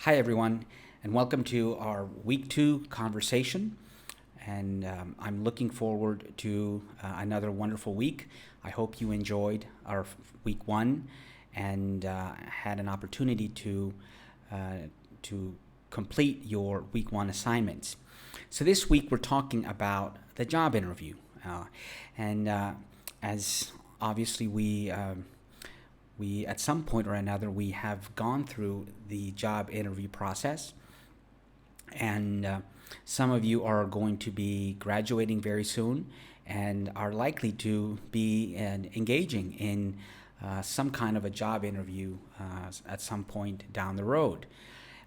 Hi, everyone, and welcome to our week 2 conversation. And I'm looking forward to another wonderful week. I hope you enjoyed our week 1 and had an opportunity to complete your week 1 assignments. So this week we're talking about the job interview, and as obviously we at some point or another we have gone through the job interview process, and some of you are going to be graduating very soon and are likely to be engaging in some kind of a job interview at some point down the road.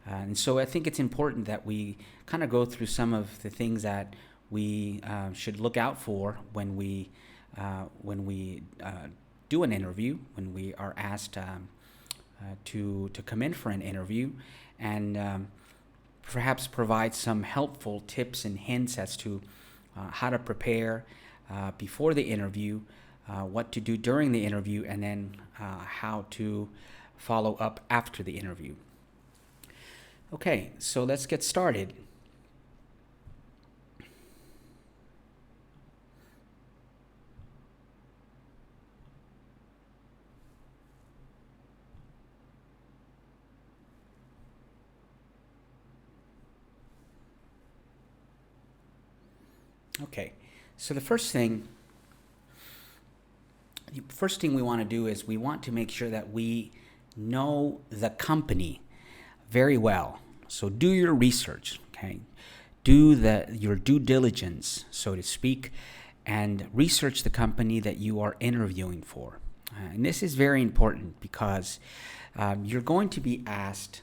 And so I think it's important that we kind of go through some of the things that we should look out for when we do an interview, when we are asked to come in for an interview, and perhaps provide some helpful tips and hints as to how to prepare before the interview, what to do during the interview, and then how to follow up after the interview. Okay, so let's get started. Okay, so the first thing we want to do is we want to make sure that we know the company very well. So do your research, okay? Do your due diligence, so to speak, and research the company that you are interviewing for. And this is very important because you're going to be asked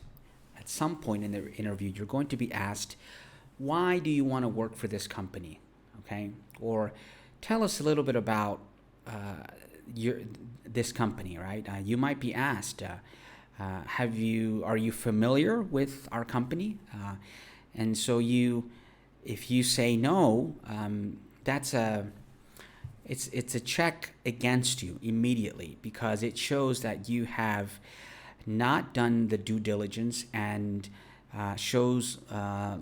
at some point in the interview, you're going to be asked, why do you want to work for this company? Okay, or tell us a little bit about this company, right? You might be asked, are you familiar with our company? And so if you say no, it's a check against you immediately, because it shows that you have not done the due diligence and shows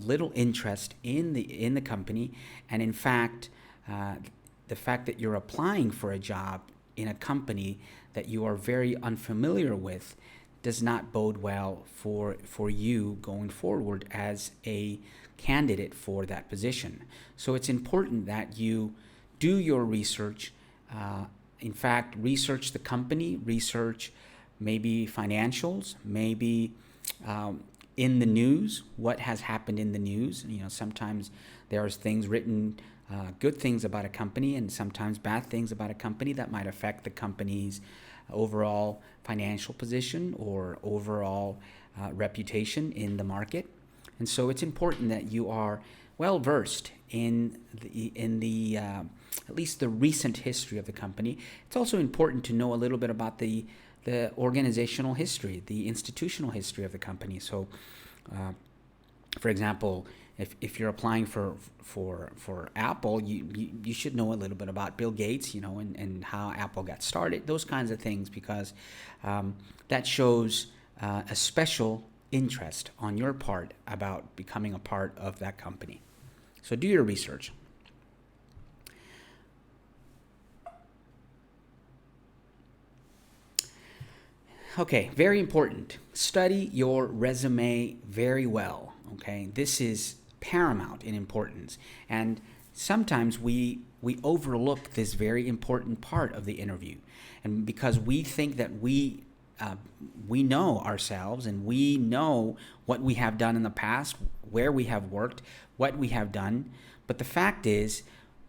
little interest in the company, and in fact, the fact that you're applying for a job in a company that you are very unfamiliar with does not bode well for you going forward as a candidate for that position. So it's important that you do your research. In fact, research the company, research maybe financials, maybe in the news, what has happened in the news. Sometimes there's things written, good things about a company, and sometimes bad things about a company that might affect the company's overall financial position or overall reputation in the market. And so it's important that you are well versed in the at least the recent history of the company. It's also important to know a little bit about the organizational history, the institutional history of the company. So, for example, if you're applying for Apple, you should know a little bit about Bill Gates, and how Apple got started, those kinds of things, because that shows a special interest on your part about becoming a part of that company. So do your research. Okay, very important. Study your resume very well. Okay, this is paramount in importance, and sometimes we overlook this very important part of the interview, and because we think that we know ourselves and we know what we have done in the past, where we have worked, what we have done, but the fact is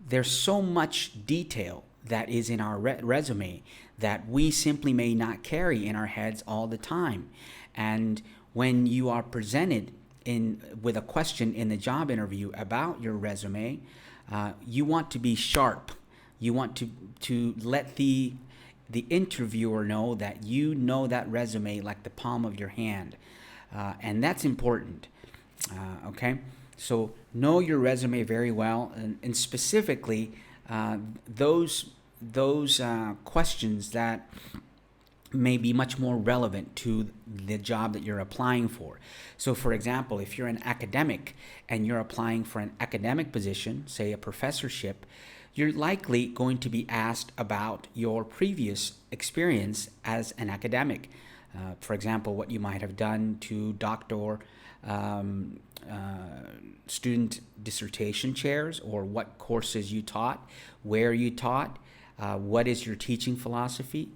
there's so much detail that is in our resume that we simply may not carry in our heads all the time. And when you are presented with a question in the job interview about your resume, you want to be sharp. You want to let the interviewer know that you know that resume like the palm of your hand, and that's important. Okay, so know your resume very well, and specifically those questions that may be much more relevant to the job that you're applying for. So for example, if you're an academic and you're applying for an academic position, say a professorship, you're likely going to be asked about your previous experience as an academic. For example, what you might have done to doctor um, student dissertation chairs, or what courses you taught, where you taught, what is your teaching philosophy,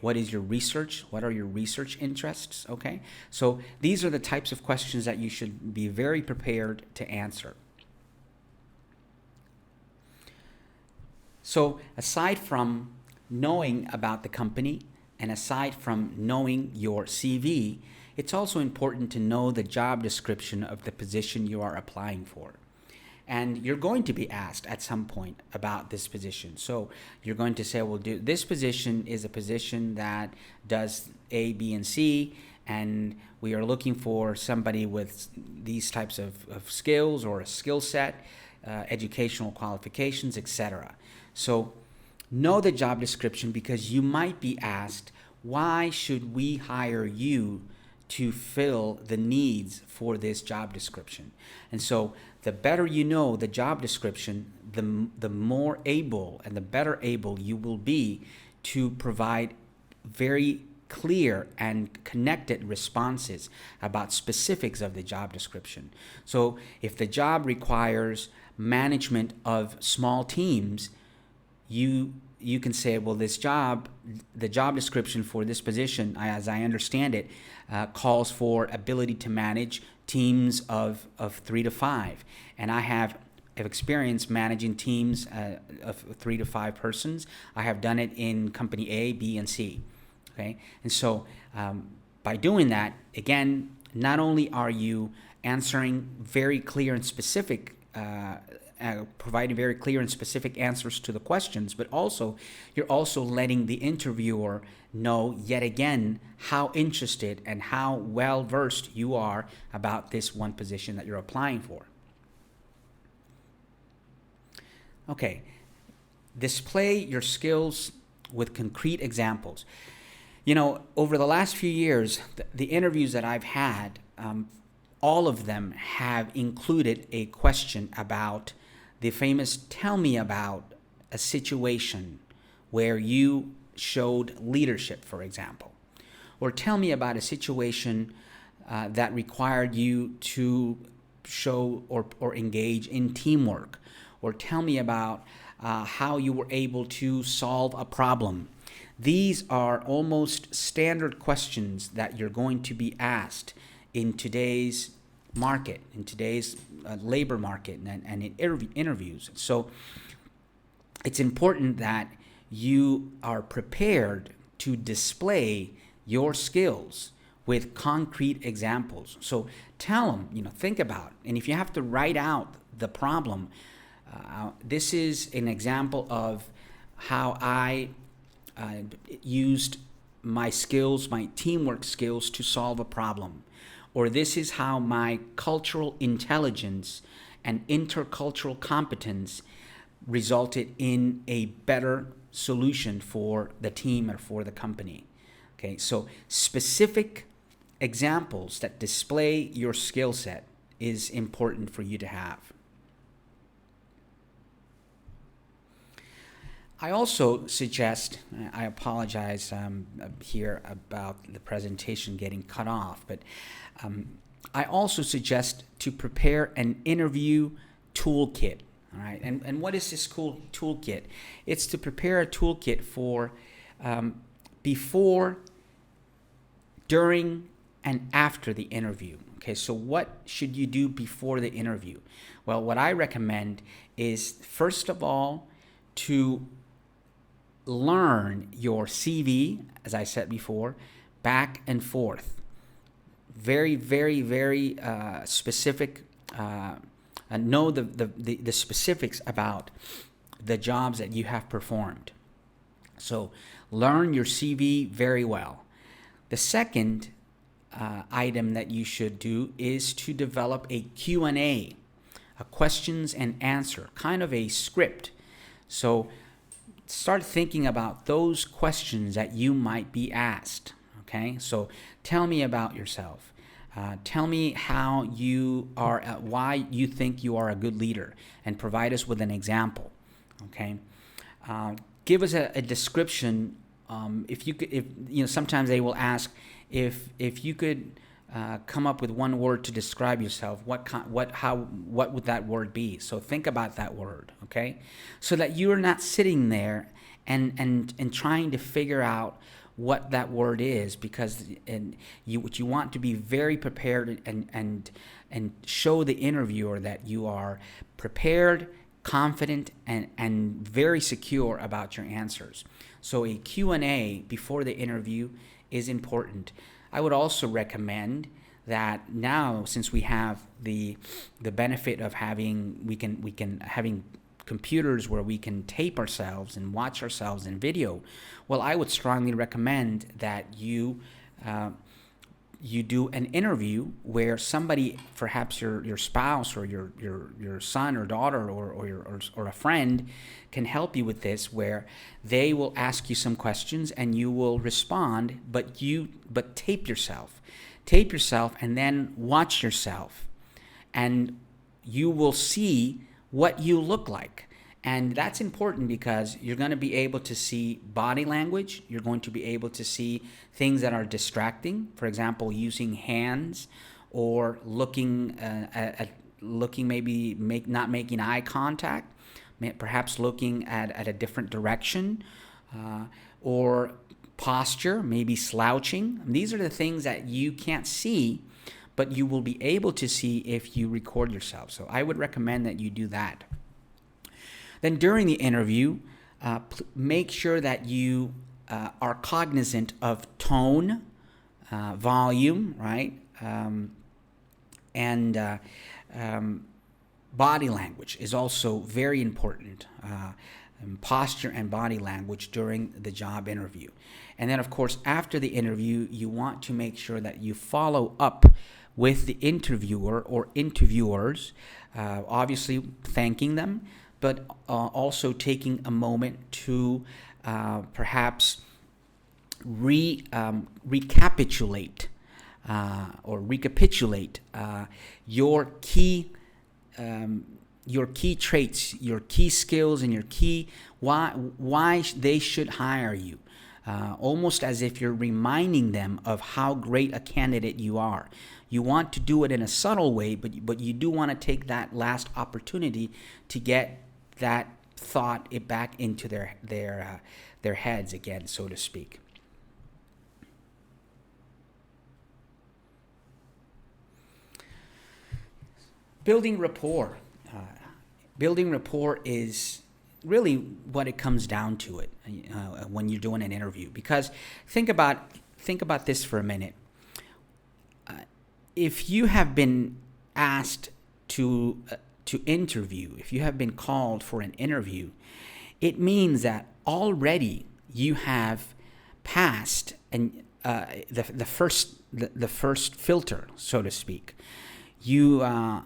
what is your research, what are your research interests, okay? So these are the types of questions that you should be very prepared to answer. So aside from knowing about the company and aside from knowing your CV, it's also important to know the job description of the position you are applying for. And you're going to be asked at some point about this position. So you're going to say, well, this position is a position that does A, B, and C, and we are looking for somebody with these types of skills or a skill set, educational qualifications, etc. So know the job description, because you might be asked, why should we hire you to fill the needs for this job description? And so the better you know the job description, the more able and the better able you will be to provide very clear and connected responses about specifics of the job description. So if the job requires management of small teams, you can say, well, the job description for this position, as I understand it, calls for ability to manage teams of 3 to 5. And I have experience managing teams of 3 to 5 persons. I have done it in company A, B, and C. Okay, and so by doing that, again, not only are you answering very clear and specific providing very clear and specific answers to the questions, but also you're also letting the interviewer know yet again how interested and how well versed you are about this one position that you're applying for. Okay, display your skills with concrete examples. You know, over the last few years, the interviews that I've had, all of them have included a question about the famous tell me about a situation where you showed leadership, for example. Or tell me about a situation that required you to show or engage in teamwork. Or tell me about how you were able to solve a problem. These are almost standard questions that you're going to be asked in today's market, in today's labor market and in interviews. So it's important that you are prepared to display your skills with concrete examples. So tell them, think about it. And if you have to write out the problem, this is an example of how I used my skills, my teamwork skills, to solve a problem. Or this is how my cultural intelligence and intercultural competence resulted in a better solution for the team or for the company. Okay, so specific examples that display your skill set is important for you to have. I also suggest, I apologize here about the presentation getting cut off, but I also suggest to prepare an interview toolkit. All right, and what is this cool toolkit? It's to prepare a toolkit for before, during, and after the interview. Okay, so what should you do before the interview? Well, what I recommend is, first of all, to learn your CV, as I said before, back and forth. Very, very, very specific. Know the specifics about the jobs that you have performed. So learn your CV very well. The second item that you should do is to develop a Q&A, a questions and answer, kind of a script. So start thinking about those questions that you might be asked. Okay, so tell me about yourself. Tell me how you are, why you think you are a good leader, and provide us with an example. Okay, give us a description. If you could, if you know, sometimes they will ask if you could come up with one word to describe yourself. What would that word be? So think about that word. Okay, so that you're not sitting there and trying to figure out what that word is, because what you want to be very prepared and show the interviewer that you are prepared, confident, and very secure about your answers. So a Q&A before the interview is important. I would also recommend that now, since we have the benefit of having computers where we can tape ourselves and watch ourselves in video, well, I would strongly recommend that you do an interview where somebody, perhaps your spouse or your son or daughter or a friend, can help you with this, where they will ask you some questions and you will respond, but tape yourself, and then watch yourself, and you will see what you look like. And that's important because you're going to be able to see body language. You're going to be able to see things that are distracting. For example, using hands, or looking maybe not making eye contact, perhaps looking at a different direction, or posture, maybe slouching. These are the things that you can't see, but you will be able to see if you record yourself. So I would recommend that you do that. Then during the interview, make sure that you are cognizant of tone, volume, right? And body language is also very important. Posture and body language during the job interview. And then, of course, after the interview, you want to make sure that you follow up with the interviewer or interviewers, obviously thanking them, but also taking a moment to perhaps recapitulate your key traits, your key skills, and your key why they should hire you. Almost as if you're reminding them of how great a candidate you are. You want to do it in a subtle way, but you do want to take that last opportunity to get that thought back into their heads again, so to speak. Building rapport. Building rapport is really what it comes down to it when you're doing an interview. Because think about this for a minute. If you have been asked to interview, if you have been called for an interview, it means that already you have passed and the first filter, so to speak. You are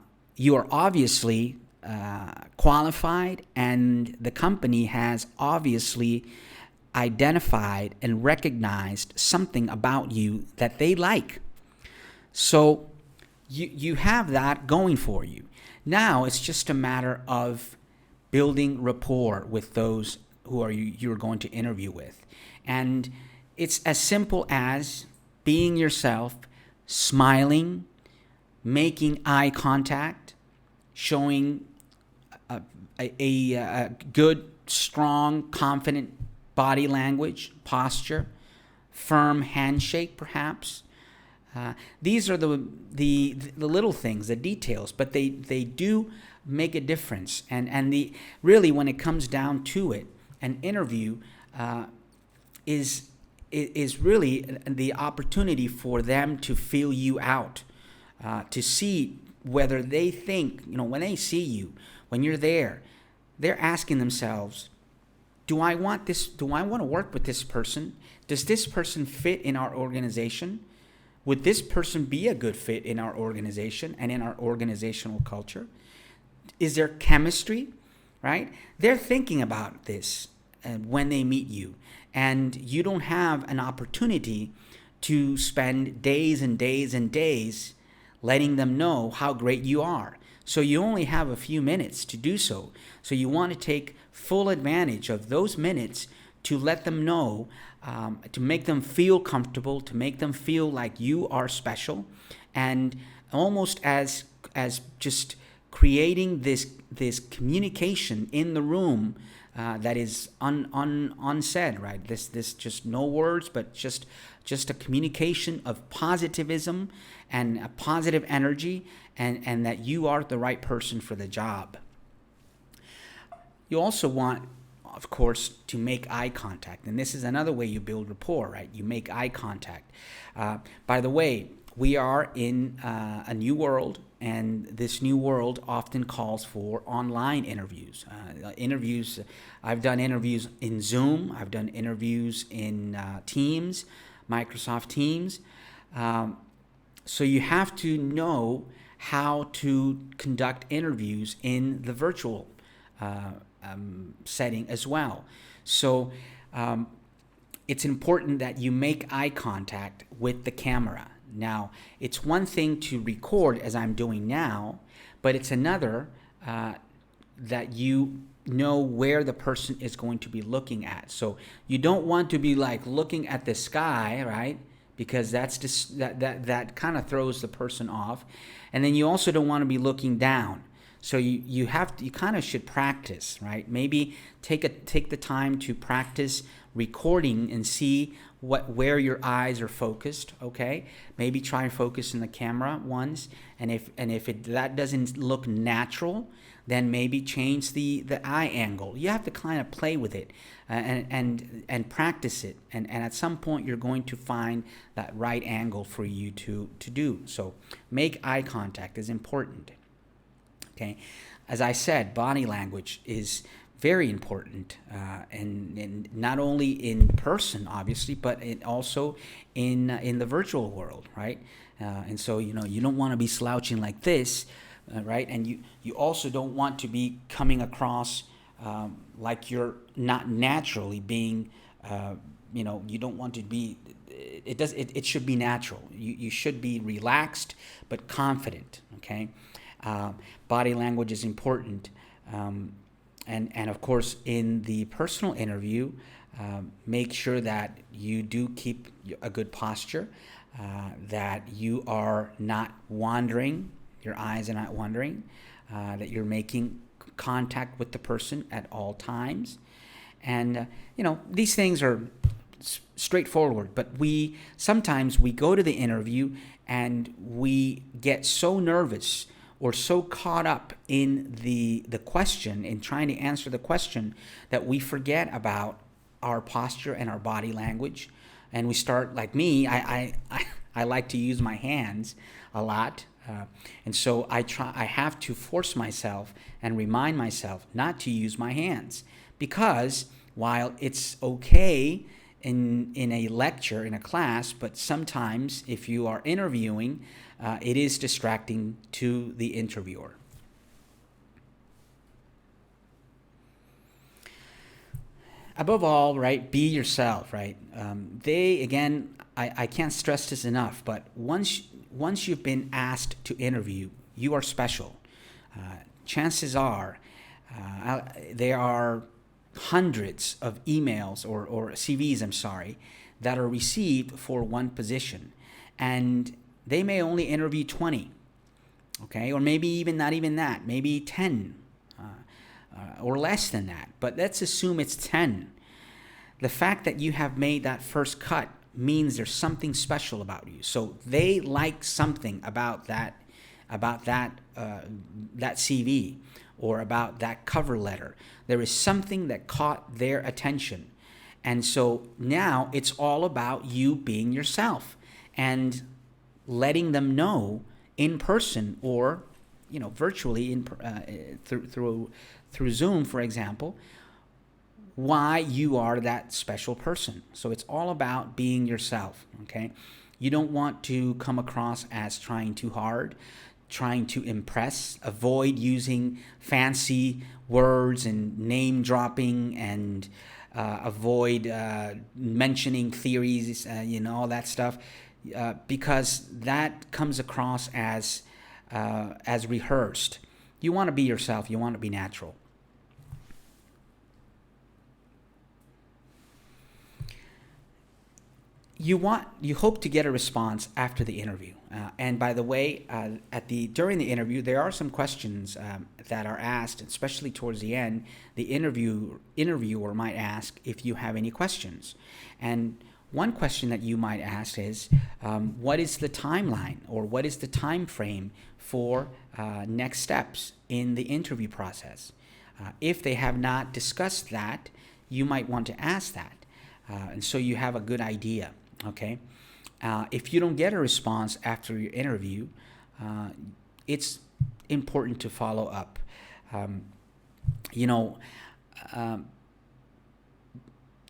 obviously qualified, and the company has obviously identified and recognized something about you that they like. So you have that going for you. Now it's just a matter of building rapport with those who you're going to interview with. And it's as simple as being yourself, smiling, making eye contact, showing a good, strong, confident body language, posture, firm handshake perhaps. These are the little things, the details, but they do make a difference. And really, when it comes down to it, an interview is really the opportunity for them to feel you out, to see whether they think, when they see you, when you're there, they're asking themselves, do I want to work with this person? Does this person fit in our organization? Would this person be a good fit in our organization and in our organizational culture? Is there chemistry, right? They're thinking about this. when they meet you. And you don't have an opportunity to spend days and days and days letting them know how great you are. So you only have a few minutes to do so. So you want to take full advantage of those minutes to let them know, to make them feel comfortable, to make them feel like you are special, and almost as just creating this communication in the room that is unsaid, right? This just no words, but just a communication of positivism and a positive energy, and that you are the right person for the job. You also want, of course, to make eye contact, and this is another way you build rapport, right? You make eye contact. By the way, we are in a new world, and this new world often calls for online interviews. I've done interviews in Zoom. I've done interviews in Teams, Microsoft Teams. So you have to know how to conduct interviews in the virtual setting as well. So it's important that you make eye contact with the camera. Now, it's one thing to record as I'm doing now, but it's another that you know where the person is going to be looking at. So you don't want to be like looking at the sky, right? Because that's just, that kind of throws the person off. And then you also don't want to be looking down. So you kind of should practice, right? Maybe take the time to practice recording and see where your eyes are focused. Okay, maybe try and focus in the camera once, and if that doesn't look natural, then maybe change the eye angle. You have to kind of play with it and practice it, and at some point you're going to find that right angle for you to do. So make eye contact is important. Okay, as I said, body language is very important, and not only in person, obviously, but also in the virtual world, right? And so you don't want to be slouching like this, right? And you also don't want to be coming across like you're not naturally being, you don't want to be. It should be natural. You should be relaxed but confident. Okay. Body language is important, and of course in the personal interview, make sure that you do keep a good posture, that you are not wandering, your eyes are not wandering, that you're making contact with the person at all times, and these things are straightforward, but sometimes we go to the interview and we get so nervous or so caught up in the question, in trying to answer the question, that we forget about our posture and our body language, and we start, like me, I like to use my hands a lot, and so I have to force myself and remind myself not to use my hands, because while it's okay in a lecture, in a class, but sometimes if you are interviewing, it is distracting to the interviewer. Above all, right, be yourself, right? I can't stress this enough, but once you've been asked to interview, you are special. Chances are there are hundreds of emails or CVs, that are received for one position, and they may only interview 20, okay, or maybe even not even that, maybe 10 or less than that, but let's assume it's 10. The fact that you have made that first cut means there's something special about you. So they like something about that CV or about that cover letter. There is something that caught their attention. And so now it's all about you being yourself and letting them know in person or virtually through Zoom, for example, why you are that special person. So it's all about being yourself, okay? You don't want to come across as trying too hard, trying to impress. Avoid using fancy words and name dropping and avoid mentioning theories, all that stuff, because that comes across as rehearsed. You want to be yourself. You want to be natural. You hope to get a response after the interview. And by the way, during the interview, there are some questions that are asked, especially towards the end. The interviewer might ask if you have any questions, and one question that you might ask is, what is the timeline, or what is the time frame for next steps in the interview process? If they have not discussed that, you might want to ask that, and so you have a good idea. Okay, if you don't get a response after your interview, it's important to follow up. You know,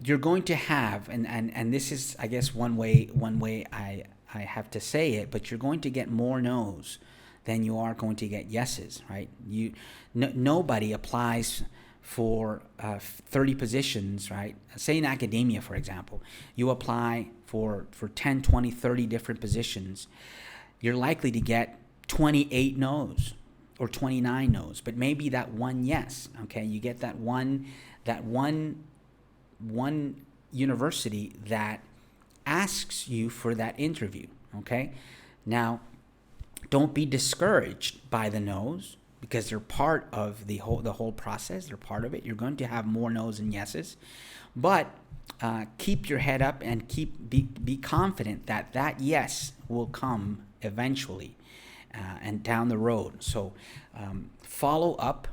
you're going to have, and this is, I guess, one way I have to say it, but you're going to get more no's than you are going to get yeses, right? Nobody applies for 30 positions, right? Say in academia, for example, you apply for 10, 20, 30 different positions. You're likely to get 28 no's or 29 no's, but maybe that one yes, okay? You get that one university that asks you for that interview, okay? Now, don't be discouraged by the no's, because they're part of the whole process. They're part of it. You're going to have more no's and yeses, but keep your head up and be confident that yes will come eventually and down the road. So follow up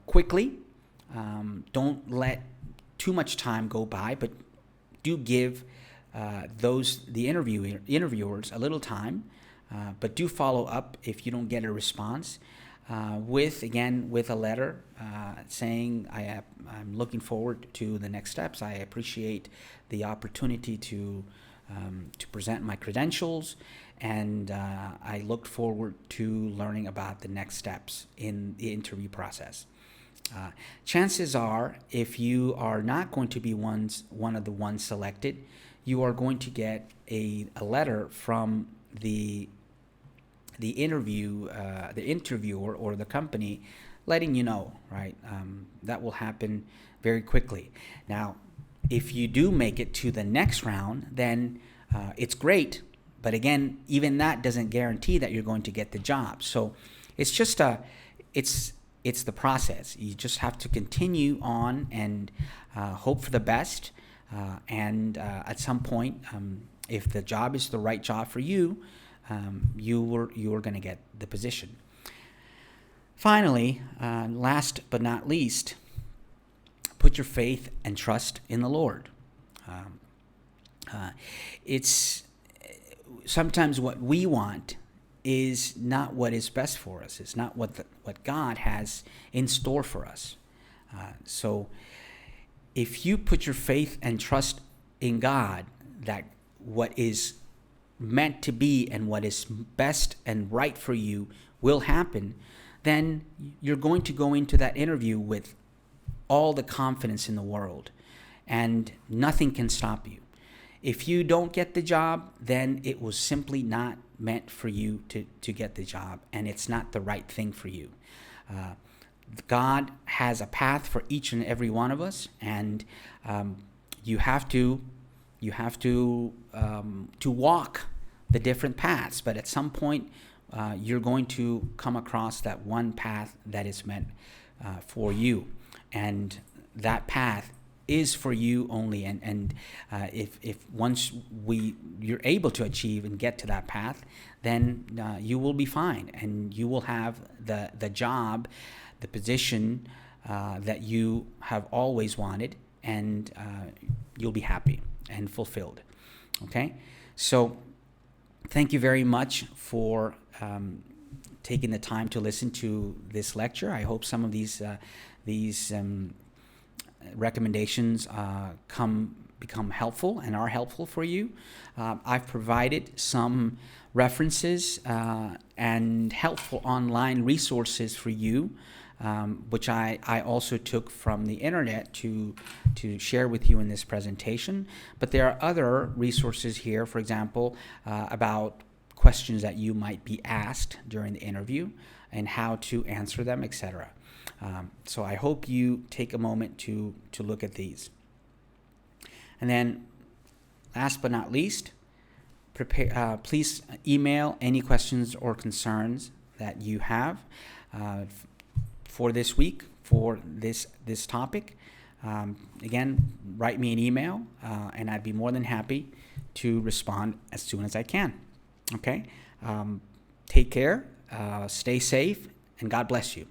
quickly. Don't let too much time go by, but do give the interviewers a little time. But do follow up if you don't get a response with a letter saying, I'm looking forward to the next steps. I appreciate the opportunity to present my credentials, and I look forward to learning about the next steps in the interview process. Chances are, if you are not going to be one of the ones selected, you are going to get a letter from the interviewer or the company letting you know, right? That will happen very quickly. Now, if you do make it to the next round, then it's great. But again, even that doesn't guarantee that you're going to get the job. So it's just it's the process. You just have to continue on and hope for the best. And at some point, if the job is the right job for you, you are going to get the position. Finally, last but not least, put your faith and trust in the Lord. It's sometimes what we want is not what is best for us. It's not what God has in store for us. So if you put your faith and trust in God, that what is meant to be and what is best and right for you will happen, then you're going to go into that interview with all the confidence in the world, and nothing can stop you. If you don't get the job, then it was simply not meant for you to get the job, and it's not the right thing for you. God has a path for each and every one of us, and you have to walk the different paths. But at some point, you're going to come across that one path that is meant for you, and that path is for you only. And if once you're able to achieve and get to that path, then you will be fine, and you will have the job, the position that you have always wanted, and you'll be happy and fulfilled. Okay, so thank you very much for taking the time to listen to this lecture. I hope some of these recommendations become helpful and are helpful for you. I've provided some references and helpful online resources for you which I also took from the internet to share with you in this presentation. But there are other resources here, for example, about questions that you might be asked during the interview and how to answer them, etc. So I hope you take a moment to look at these. And then, last but not least, please email any questions or concerns that you have for this week, for this topic. Again, write me an email, and I'd be more than happy to respond as soon as I can. Okay? Take care, stay safe, and God bless you.